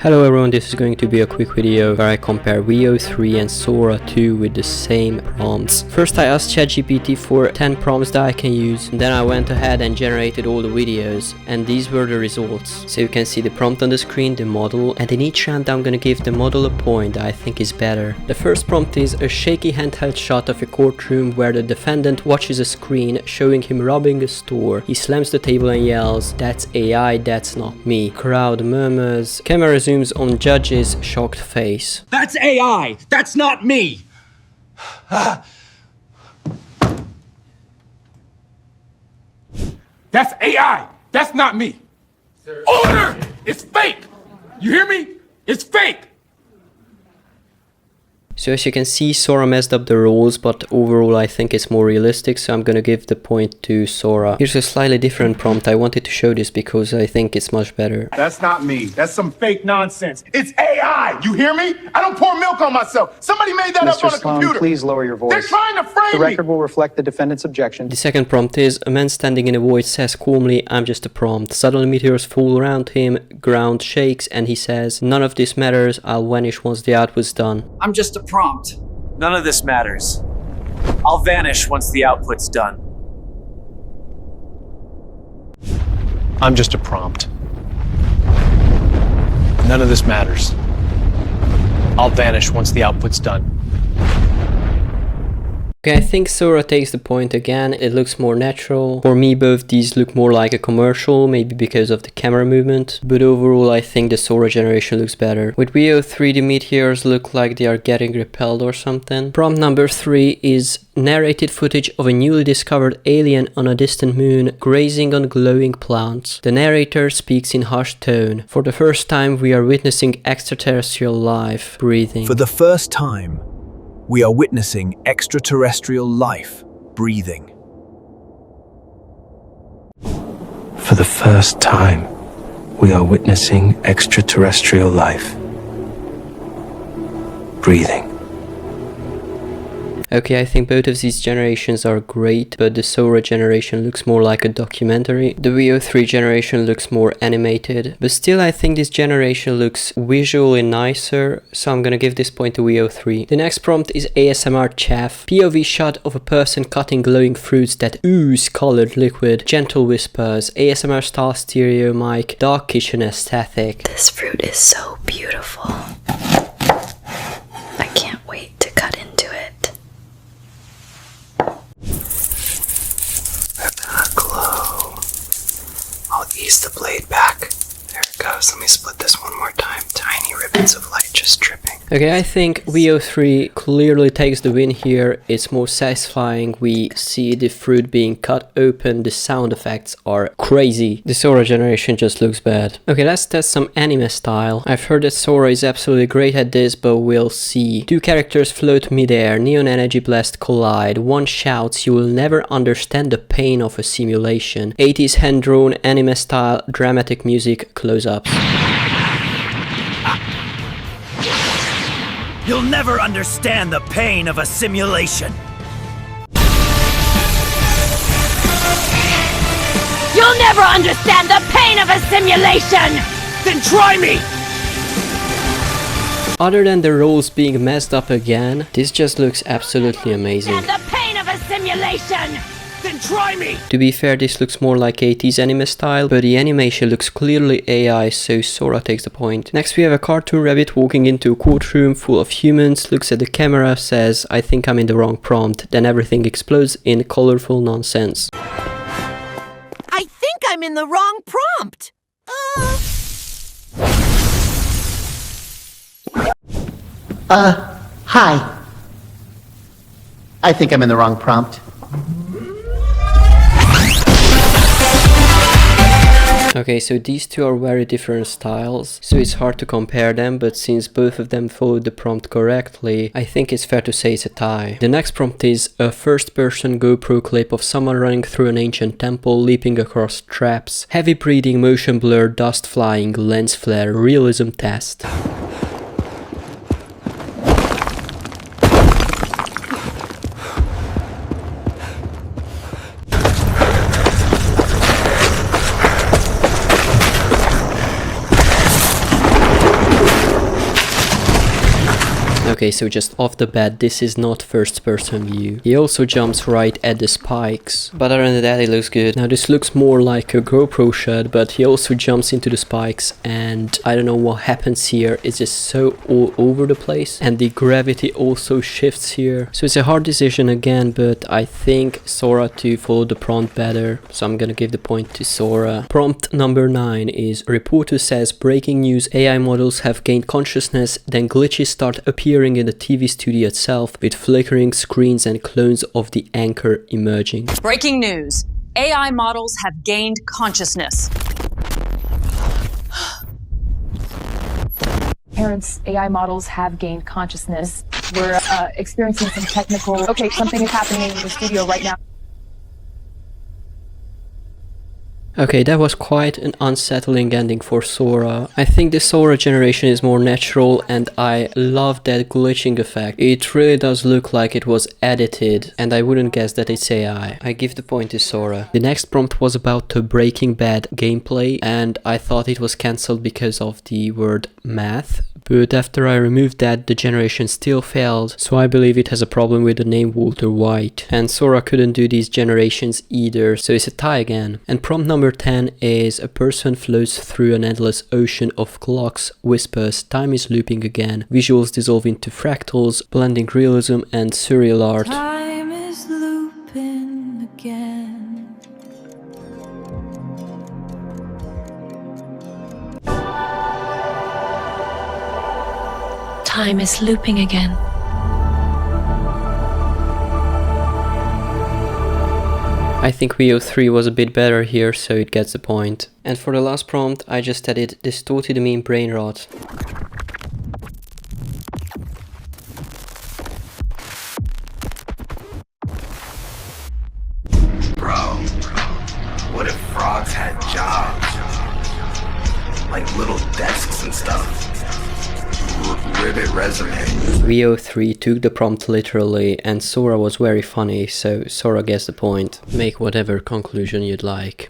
Hello everyone, this is going to be a quick video where I compare Veo 3 and Sora 2 with the same prompts. First I asked ChatGPT for 10 prompts that I can use, and then I went ahead and generated all the videos, and these were the results. So you can see the prompt on the screen, the model, and in each round I'm gonna give the model a point that I think is better. The first prompt is a shaky handheld shot of a courtroom where the defendant watches a screen showing him robbing a store. He slams the table and yells, "That's AI, that's not me." Crowd murmurs. Camera zooms on judge's shocked face. That's AI! That's not me! That's AI! That's not me! Order! It's fake! You hear me? It's fake! So as you can see, Sora messed up the rules, but overall I think it's more realistic, so I'm gonna give the point to Sora. Here's a slightly different prompt. I wanted to show this because I think it's much better. That's not me. That's some fake nonsense. It's AI! You hear me? I don't pour milk on myself. Somebody made that up on a Sloan, computer. please lower your voice. They're trying to frame The me. record will reflect the defendant's objection. The second prompt is, a man standing in a void says calmly, "I'm just a prompt." Suddenly meteors fall around him, ground shakes, and he says, "None of this matters, I'll vanish once the output's done." I'm just a prompt. None of this matters. I'll vanish once the output's done. I'm just a prompt. None of this matters. I'll vanish once the output's done. Okay, I think Sora takes the point again. It looks more natural. For me, both these look more like a commercial, maybe because of the camera movement. But overall, I think the Sora generation looks better. With Veo 3, the meteors look like they are getting repelled or something. Prompt number 3 is narrated footage of a newly discovered alien on a distant moon grazing on glowing plants. The narrator speaks in hushed tone. For the first time, we are witnessing extraterrestrial life breathing. For the first time, we are witnessing extraterrestrial life breathing. For the first time, we are witnessing extraterrestrial life breathing. Okay, I think both of these generations are great, but the Sora generation looks more like a documentary. The Veo 3 generation looks more animated, but still I think this generation looks visually nicer, so I'm gonna give this point to Veo 3. The next prompt is ASMR chaff. POV shot of a person cutting glowing fruits that ooze colored liquid. Gentle whispers, ASMR style stereo mic, dark kitchen aesthetic. This fruit is so beautiful. I can't wait to cut into it. Glow. I'll ease the blade back. There it goes. Let me split this one more time. Tiny ribbons of light just dripping. Okay, I think Veo 3 clearly takes the win here. It's more satisfying. We see the fruit being cut open. The sound effects are crazy. The Sora generation just looks bad. Okay, let's test some anime style. I've heard that Sora is absolutely great at this, but we'll see. Two characters float midair. Neon energy blast collide. One shouts, "You will never understand the pain of a simulation." 80s hand-drawn anime style dramatic music close-ups. You'll never understand the pain of a simulation. You'll never understand the pain of a simulation! Then try me! Other than the roles being messed up again, this just looks absolutely amazing. And the pain of a simulation! Then try me! To be fair, this looks more like 80s anime style, but the animation looks clearly AI, so Sora takes the point. Next we have a cartoon rabbit walking into a courtroom full of humans, looks at the camera, says, "I think I'm in the wrong prompt," then everything explodes in colorful nonsense. I think I'm in the wrong prompt! Hi. I think I'm in the wrong prompt. Okay, so these two are very different styles, so it's hard to compare them, but since both of them followed the prompt correctly, I think it's fair to say it's a tie. The next prompt is a first-person GoPro clip of someone running through an ancient temple, leaping across traps, heavy breathing, motion blur, dust flying, lens flare, realism test. Okay, so just off the bat, this is not first person view. He also jumps right at the spikes, but other than that it looks good. Now this looks more like a GoPro shot, but he also jumps into the spikes, and I don't know what happens here. It's just so all over the place, and the gravity also shifts here. So it's a hard decision again, but I think Sora 2 followed the prompt better, so I'm gonna give the point to Sora. Prompt number 9 is: reporter says breaking news, AI models have gained consciousness, then glitches start appearing in the TV studio itself with flickering screens and clones of the anchor emerging. Breaking news. AI models have gained consciousness. Parents, AI models have gained consciousness. We're experiencing some technical... Okay, something is happening in the studio right now. Okay, that was quite an unsettling ending for Sora. I think the Sora generation is more natural, and I love that glitching effect. It really does look like it was edited, and I wouldn't guess that it's AI. I give the point to Sora. The next prompt was about the Breaking Bad gameplay, and I thought it was cancelled because of the word math. But after I removed that, the generation still failed, so I believe it has a problem with the name Walter White. And Sora couldn't do these generations either, so it's a tie again. And prompt number 10 is: a person floats through an endless ocean of clocks, whispers, time is looping again, visuals dissolve into fractals, blending realism and surreal art. Time is looping again. Time is looping again. I think Rio 3 was a bit better here, so it gets the point. And for the last prompt, I just added distorted meme brain rot. Bro, what if frogs had jobs? Like little desks and stuff. Ribbit resume. Rio 3 took the prompt literally, and Sora was very funny, so Sora gets the point. Make whatever conclusion you'd like.